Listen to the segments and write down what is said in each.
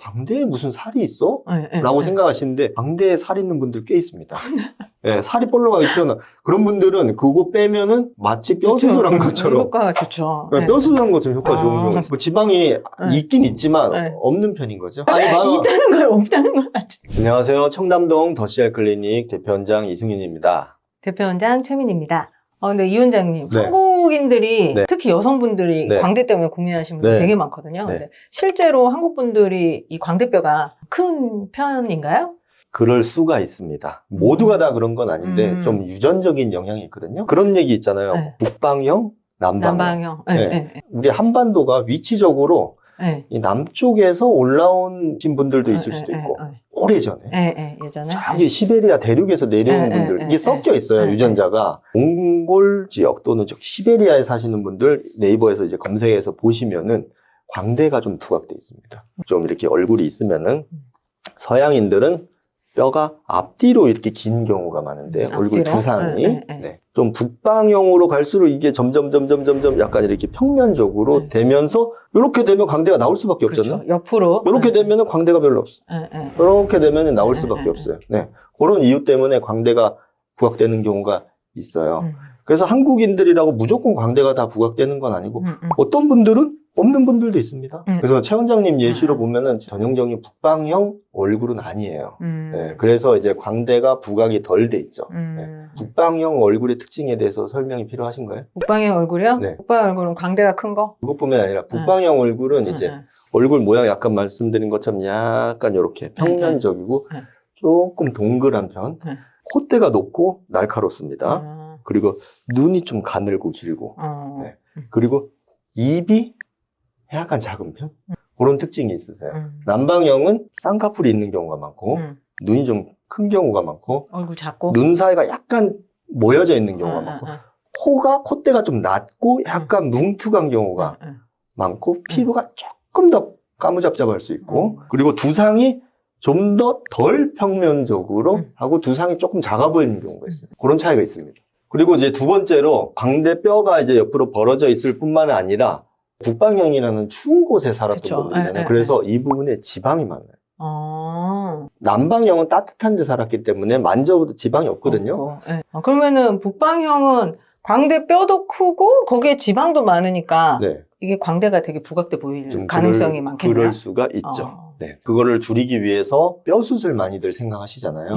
광대에 무슨 살이 있어? 네, 라고 생각하시는데 광대에 살 있는 분들 꽤 있습니다. 네, 살이 볼록하게 튀어나와. 그런 분들은 그거 빼면은 마치 뼈 수술한 것처럼 효과가 좋죠. 네, 뼈 수술한 것처럼 효과 좋은 경우. 뭐 지방이 있긴 있지만 없는 편인 거죠. 아니, 있다는 거예요, 없다는 건 아직. 안녕하세요. 청담동 더CR 클리닉 대표원장 이승윤입니다. 대표원장 최민입니다. 근데 이 원장님, 네. 한국인들이 네. 특히 여성분들이 네. 광대 때문에 고민하시는 분들 네. 되게 많거든요. 네. 근데 실제로 한국분들이 이 광대뼈가 큰 편인가요? 그럴 수가 있습니다. 모두가 다 그런 건 아닌데 좀 유전적인 영향이 있거든요. 그런 얘기 있잖아요. 네. 북방형, 남방형. 남방형. 네. 네. 우리 한반도가 위치적으로 네. 이 남쪽에서 올라오신 분들도 있을 수도 있고 오래전에 예전에 저기 시베리아 대륙에서 내려온 분들 이게 섞여 있어요. 유전자가 몽골 지역 또는 저기 시베리아에 사시는 분들 네이버에서 이제 검색해서 보시면은 광대가 좀 부각돼 있습니다. 좀 이렇게 얼굴이 있으면은 서양인들은 뼈가 앞뒤로 이렇게 긴 경우가 많은데 얼굴 두상이 좀 북방형으로 갈수록 이게 점점 약간 이렇게 평면적으로 되면서 이렇게 되면 광대가 나올 수밖에 없잖아요. 그렇죠. 옆으로 이렇게 되면은 광대가 별로 없어. 이렇게 되면은 나올 수밖에 없어요. 네, 그런 이유 때문에 광대가 부각되는 경우가 있어요. 그래서 한국인들이라고 무조건 광대가 다 부각되는 건 아니고 어떤 분들은 없는 분들도 있습니다. 그래서 최 원장님 예시로 보면은 전형적인 북방형 얼굴은 아니에요. 네, 그래서 이제 광대가 부각이 덜 돼 있죠. 네. 북방형 얼굴의 특징에 대해서 설명이 필요하신가요? 북방형 얼굴이요? 네. 북방형 얼굴은 광대가 큰 거? 그것뿐만 아니라 북방형 얼굴은 이제 얼굴 모양이 아까 말씀드린 것처럼 약간 이렇게 평면적이고 조금 동그란 편. 콧대가 높고 날카롭습니다. 그리고 눈이 좀 가늘고 길고. 네. 그리고 입이 약간 작은 편? 그런 특징이 있으세요. 남방형은 쌍꺼풀이 있는 경우가 많고 눈이 좀 큰 경우가 많고 얼굴 작고 눈 사이가 약간 모여져 있는 경우가 많고 코가 콧대가 좀 낮고 약간 뭉툭한 경우가 많고 피부가 조금 더 까무잡잡할 수 있고 그리고 두상이 좀 더 덜 평면적으로 하고 두상이 조금 작아 보이는 경우가 있어요. 그런 차이가 있습니다. 그리고 이제 두 번째로 광대뼈가 이제 옆으로 벌어져 있을 뿐만 아니라 북방형이라는 추운 곳에 살았던 분들이잖아요. 그래서 이 부분에 지방이 많아요. 남방형은 따뜻한 데 살았기 때문에 만져도 지방이 없거든요. 그러면은 북방형은 광대뼈도 크고 거기에 지방도 많으니까 이게 광대가 되게 부각돼 보일 가능성이 많겠네요. 그럴 수가 있죠. 네, 그거를 줄이기 위해서 뼈 수술 많이들 생각하시잖아요.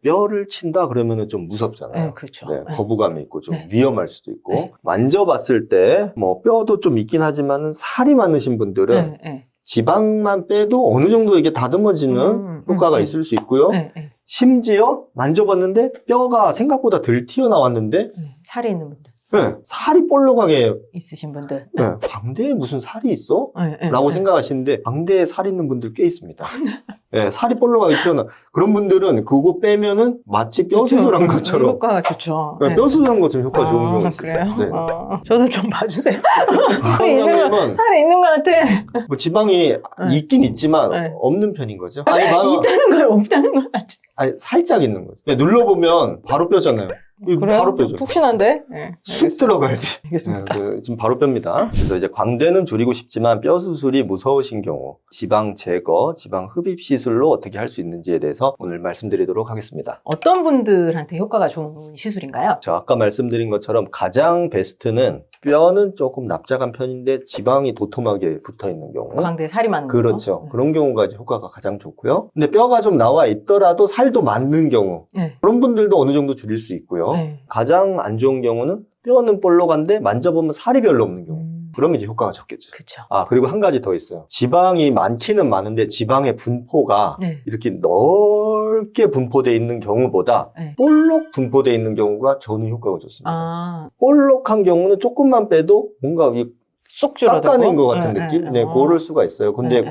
뼈를 친다 그러면은 좀 무섭잖아요. 그렇죠. 거부감이 있고 좀 위험할 수도 있고 만져봤을 때 뭐 뼈도 좀 있긴 하지만은 살이 많으신 분들은 지방만 빼도 어느 정도 이게 다듬어지는 효과가 있을 수 있고요. 심지어 만져봤는데 뼈가 생각보다 덜 튀어나왔는데 살이 있는 분들. 살이 볼록하게 있으신 분들. 광대에 무슨 살이 있어? 라고 생각하시는데 광대에 살 있는 분들 꽤 있습니다. 살이 볼록하게 튀어나와. 그런 분들은 그거 빼면은 마치 뼈 수술한 것처럼 효과가 좋죠. 뼈 수술한 것처럼 효과 좋은 경우가 있어요. 그래요? 저도 좀 봐주세요. 살이 있는 것 같아. 뭐 지방이 있긴 있지만 없는 편인 거죠. 아니, 있다는 거예요, 없다는 건 아직. 아니, 살짝 있는 거죠. 눌러보면 바로 뼈잖아요. 바로 뼈죠. 푹신한데? 쑥 들어가야지. 알겠습니다. 지금 바로 뼈입니다. 그래서 이제 광대는 줄이고 싶지만 뼈 수술이 무서우신 경우 지방 제거, 지방 흡입 시술로 어떻게 할 수 있는지에 대해서 오늘 말씀드리도록 하겠습니다. 어떤 분들한테 효과가 좋은 시술인가요? 저 아까 말씀드린 것처럼 가장 베스트는 뼈는 조금 납작한 편인데 지방이 도톰하게 붙어 있는 경우. 광대에 살이 많은 경우. 그렇죠. 그런 경우가 이제 효과가 가장 좋고요. 근데 뼈가 좀 나와 있더라도 살도 많는 경우. 그런 분들도 어느 정도 줄일 수 있고요. 가장 안 좋은 경우는 뼈는 볼록한데 만져보면 살이 별로 없는 경우. 그러면 이제 효과가 적겠죠. 그쵸. 그리고 한 가지 더 있어요. 지방이 많기는 많은데 지방의 분포가 이렇게 넓게 분포되어 있는 경우보다 볼록 분포되어 있는 경우가 저는 효과가 좋습니다. 볼록한 경우는 조금만 빼도 뭔가 쏙 줄어들고 깎아낸 것 같은 느낌? 그럴 수가 있어요. 근데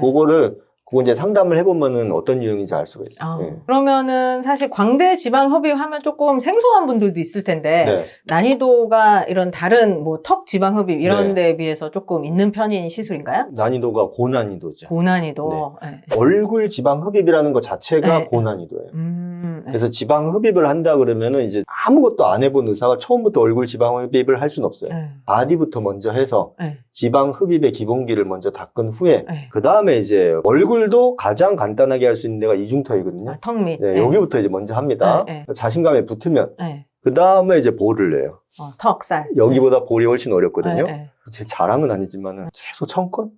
그거 이제 상담을 해보면은 어떤 유형인지 알 수가 있어요. 그러면은 사실 광대 지방 흡입하면 조금 생소한 분들도 있을 텐데 난이도가 이런 다른 뭐 턱 지방 흡입 이런 데에 비해서 조금 있는 편인 시술인가요? 난이도가 고난이도죠. 고난이도. 얼굴 지방 흡입이라는 것 자체가 고난이도예요. 그래서 지방 흡입을 한다 그러면은 이제 아무것도 안 해본 의사가 처음부터 얼굴 지방 흡입을 할 수는 없어요. 바디부터 먼저 해서 지방 흡입의 기본기를 먼저 닦은 후에 그 다음에 이제 얼굴도 가장 간단하게 할 수 있는 데가 이중턱이거든요. 턱 밑. 네, 여기부터 이제 먼저 합니다. 자신감에 붙으면 그 다음에 이제 볼을 내요. 턱살. 여기보다 볼이 훨씬 어렵거든요. 제 자랑은 아니지만은 최소 1000건?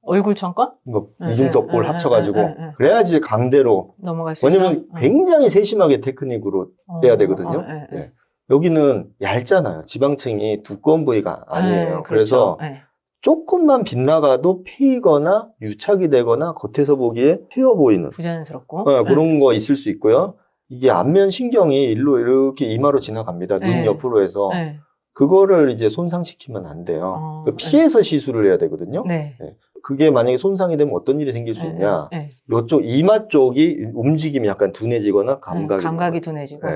얼굴 1000건? 뭐 이중턱 볼 합쳐가지고 그래야지 강대로 넘어갈 수 있어. 왜냐면 굉장히 세심하게 테크닉으로 빼야 되거든요. 네. 여기는 얇잖아요. 지방층이 두꺼운 부위가 아니에요. 그래서 그렇죠. 조금만 빗나가도 패이거나 유착이 되거나 겉에서 보기에 패여 보이는 부자연스럽고 그런 거 있을 수 있고요. 이게 안면 신경이 일로 이렇게 이마로 지나갑니다. 눈 옆으로 해서 그거를 이제 손상시키면 안 돼요. 피해서 시술을 해야 되거든요. 그게 만약에 손상이 되면 어떤 일이 생길 수 있냐. 이쪽 이마 쪽이 움직임이 약간 둔해지거나 감각이 둔해지고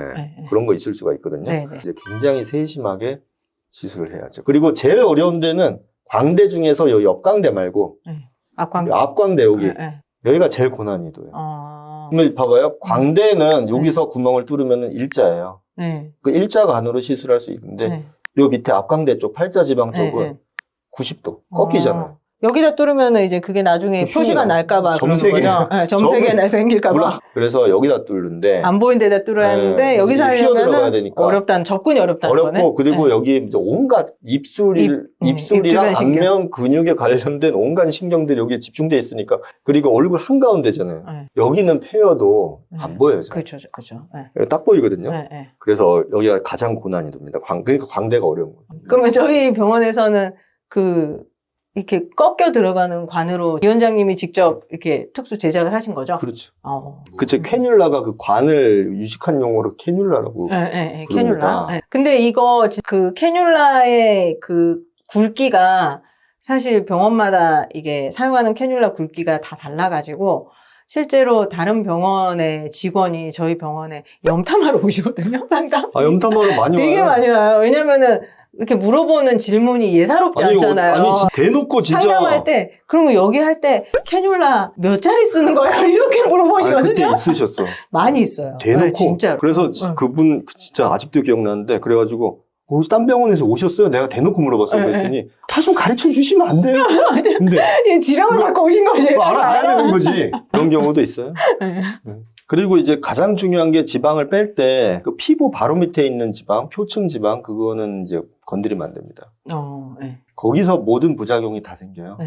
그런 거 있을 수가 있거든요. 이제 굉장히 세심하게 시술을 해야죠. 그리고 제일 어려운 데는 광대 중에서 여기 옆광대 말고 앞광대 여기가 제일 고난이 둬요. 그러면 봐봐요. 광대는 여기서 구멍을 뚫으면 일자예요. 그 일자간으로 시술할 수 있는데 요 밑에 앞광대 쪽 팔자지방 쪽은 90도 꺾이잖아요. 여기다 뚫으면 이제 그게 나중에 표시가 날까봐 그런 거죠. 점색이 나서 생길까봐. 그래서 여기다 뚫는데 안 보이는 데다 뚫어야 하는데 여기서 하려면 어렵다는 접근이 어렵다는 거네. 어렵고 그리고 여기 이제 온갖 입술이랑 안면 근육에 관련된 온갖 신경들이 여기에 집중돼 있으니까 그리고 얼굴 한가운데잖아요. 여기는 패여도 안 보여요. 그렇죠. 딱 보이거든요. 그래서 여기가 가장 고난이 됩니다. 그러니까 광대가 어려운 거예요. 그러면 저희 병원에서는 이렇게 꺾여 들어가는 관으로 위원장님이 직접 이렇게 특수 제작을 하신 거죠? 그렇죠. 그쵸. 캐뉼라가 그 관을 유식한 용어로 캐뉼라라고. 캐뉼라. 근데 이거 그 캐뉼라의 그 굵기가 사실 병원마다 이게 사용하는 캐뉼라 굵기가 다 달라가지고 실제로 다른 병원의 직원이 저희 병원에 염탐하러 오시거든요, 상담. 염탐하러 많이 와요. 되게 많이 와요. 왜냐면은 이렇게 물어보는 질문이 예사롭지 않잖아요. 대놓고 진짜. 상담할 때, 그러면 여기 할 때 캐뉼라 몇 자리 쓰는 거야? 이렇게 물어보시거든요. 그때 있으셨어. 많이 있어요. 대놓고. 진짜로. 그래서 그분 진짜 아직도 기억나는데, 그래가지고, 딴 병원에서 오셨어요? 내가 대놓고 물어봤어요. 그랬더니, 좀 가르쳐 주시면 안 돼요? 근데. 지령을 받고 오신 거지. 알아야 되는 거지. 그런 경우도 있어요. 그리고 이제 가장 중요한 게 지방을 뺄 때 그 피부 바로 밑에 있는 지방, 표층 지방, 그거는 이제 건드리면 안 됩니다. 거기서 모든 부작용이 다 생겨요.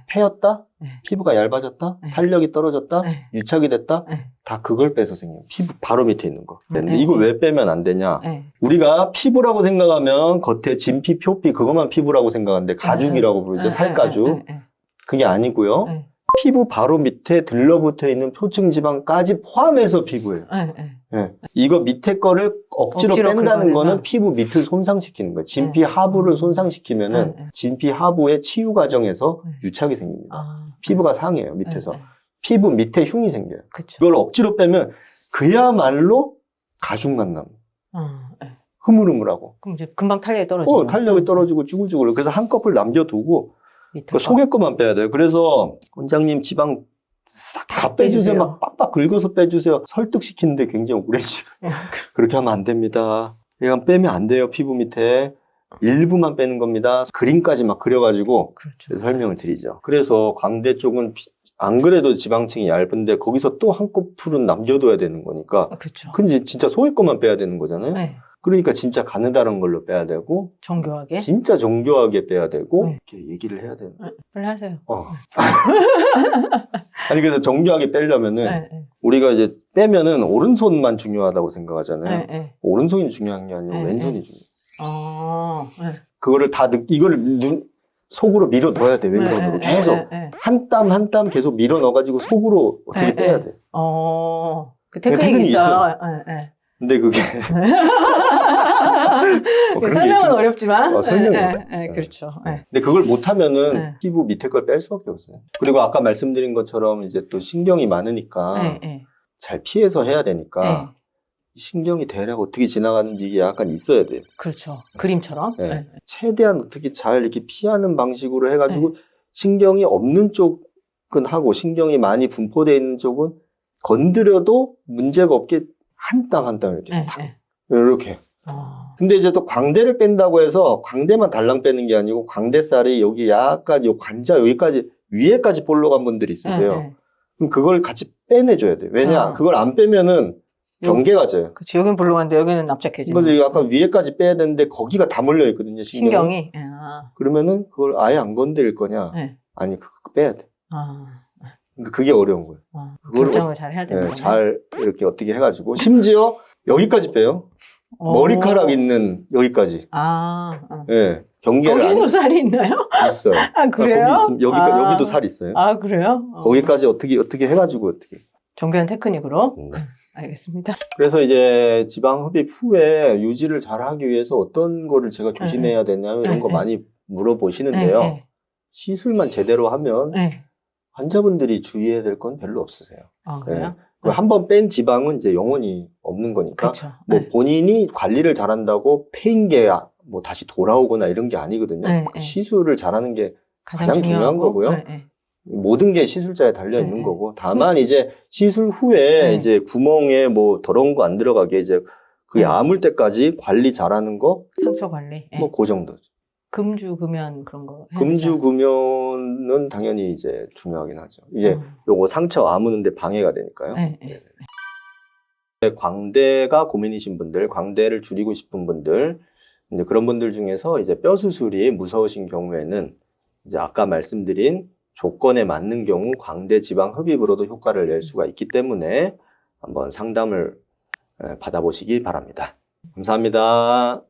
패였다? 피부가 얇아졌다? 탄력이 떨어졌다? 유착이 됐다? 다 그걸 빼서 생겨요. 피부 바로 밑에 있는 거. 근데 이거 왜 빼면 안 되냐? 우리가 피부라고 생각하면 겉에 진피, 표피 그것만 피부라고 생각하는데 가죽이라고 부르죠. 살가죽. 그게 아니고요. 피부 바로 밑에 들러붙어 있는 표층 지방까지 포함해서 피부예요. 이거 밑에 거를 억지로 뺀다는 거는 피부 밑을 손상시키는 거예요. 진피 하부를 손상시키면은 진피 하부의 치유 과정에서 유착이 생깁니다. 피부가 상해요, 밑에서. 피부 밑에 흉이 생겨요. 그걸 억지로 빼면 그야말로 가죽만 남아요. 흐물흐물하고. 그럼 이제 금방 탄력이 떨어지죠. 탄력이 떨어지고 쭈글쭈글. 그래서 한꺼풀 남겨두고 그 속에 것만 빼야 돼요. 그래서 원장님 지방 싹 다 빼주세요. 막 빡빡 긁어서 빼주세요. 설득시키는데 굉장히 오랜 시간. 그렇게 하면 안 됩니다. 이건 빼면 안 돼요. 피부 밑에. 일부만 빼는 겁니다. 그림까지 막 그려가지고 설명을 드리죠. 그래서 광대 쪽은 안 그래도 지방층이 얇은데 거기서 또 한꺼풀은 남겨둬야 되는 거니까. 근데 진짜 속에 것만 빼야 되는 거잖아요. 그러니까 진짜 가느다란 걸로 빼야 되고 정교하게? 진짜 정교하게 빼야 되고 이렇게 얘기를 해야 되는 거예요. 빨리 하세요. 아니 그래서 정교하게 빼려면은 우리가 이제 빼면은 오른손만 중요하다고 생각하잖아요. 오른손이 중요한 게 아니고 왼손이 중요해요. 그거를 다 이거를 속으로 밀어 넣어야 돼. 왼손으로 계속 한 땀 한 땀 계속 밀어 넣어가지고 속으로 어떻게 빼야 돼. 그 테크닉이 있어요. 근데 그게 설명은 어렵지만 설명은 그렇죠. 근데 그걸 못하면은 피부 밑에 걸 뺄 수밖에 없어요. 그리고 아까 말씀드린 것처럼 이제 또 신경이 많으니까 잘 피해서 해야 되니까 신경이 대략 어떻게 지나가는지 이게 약간 있어야 돼요. 그렇죠. 그림처럼. 최대한 어떻게 잘 이렇게 피하는 방식으로 해가지고 신경이 없는 쪽은 하고 신경이 많이 분포되어 있는 쪽은 건드려도 문제가 없게 한 땅 한 땅 이렇게 네, 탁 네. 이렇게. 근데 이제 또 광대를 뺀다고 해서 광대만 달랑 빼는 게 아니고 광대살이 여기 약간 요 관자 여기까지 위에까지 볼록한 분들이 있으세요. 네, 네. 그럼 그걸 같이 빼내줘야 돼요. 왜냐? 아. 그걸 안 빼면은 경계가 져요. 그치, 여긴 불룩한데 여기는 납작해지는. 그래서 약간 위에까지 빼야 되는데 거기가 다 몰려 있거든요. 신경이. 신경이. 아. 그러면은 그걸 아예 안 건드릴 거냐? 네. 아니 그거 빼야 돼. 아. 그러니까 그게 어려운 거예요. 그걸 결정을 잘 해야 되는 네, 거네. 잘 이렇게 어떻게 해가지고 심지어 여기까지 빼요. 머리카락 있는 여기까지. 예, 경계를 거기도 살이 있나요? 있어요. 아, 그래요? 거기 있으면 여기도 살 있어요. 아, 그래요? 거기까지 어떻게 해가지고 어떻게. 정교한 테크닉으로? 네. 알겠습니다. 그래서 이제 지방 흡입 후에 유지를 잘 하기 위해서 어떤 거를 제가 조심해야 되냐 이런 거 많이 물어보시는데요. 시술만 제대로 하면 환자분들이 주의해야 될 건 별로 없으세요. 아, 그래요? 한 번 뺀 지방은 이제 영원히 없는 거니까. 그렇죠. 뭐 본인이 관리를 잘한다고 패인 게 뭐 다시 돌아오거나 이런 게 아니거든요. 시술을 잘하는 게 가장 중요한 거고요. 모든 게 시술자에 달려 있는 거고. 다만 이제 시술 후에 이제 구멍에 뭐 더러운 거 안 들어가게 이제 그게 아물 때까지 관리 잘하는 거. 상처 관리. 뭐 그 정도죠. 금주, 금연 그런 거. 금주, 금연은 당연히 이제 중요하긴 하죠. 이게 요거 상처 아무는데 방해가 되니까요. 광대가 고민이신 분들, 광대를 줄이고 싶은 분들, 이제 그런 분들 중에서 이제 뼈 수술이 무서우신 경우에는 이제 아까 말씀드린 조건에 맞는 경우 광대 지방 흡입으로도 효과를 낼 수가 있기 때문에 한번 상담을 받아보시기 바랍니다. 감사합니다.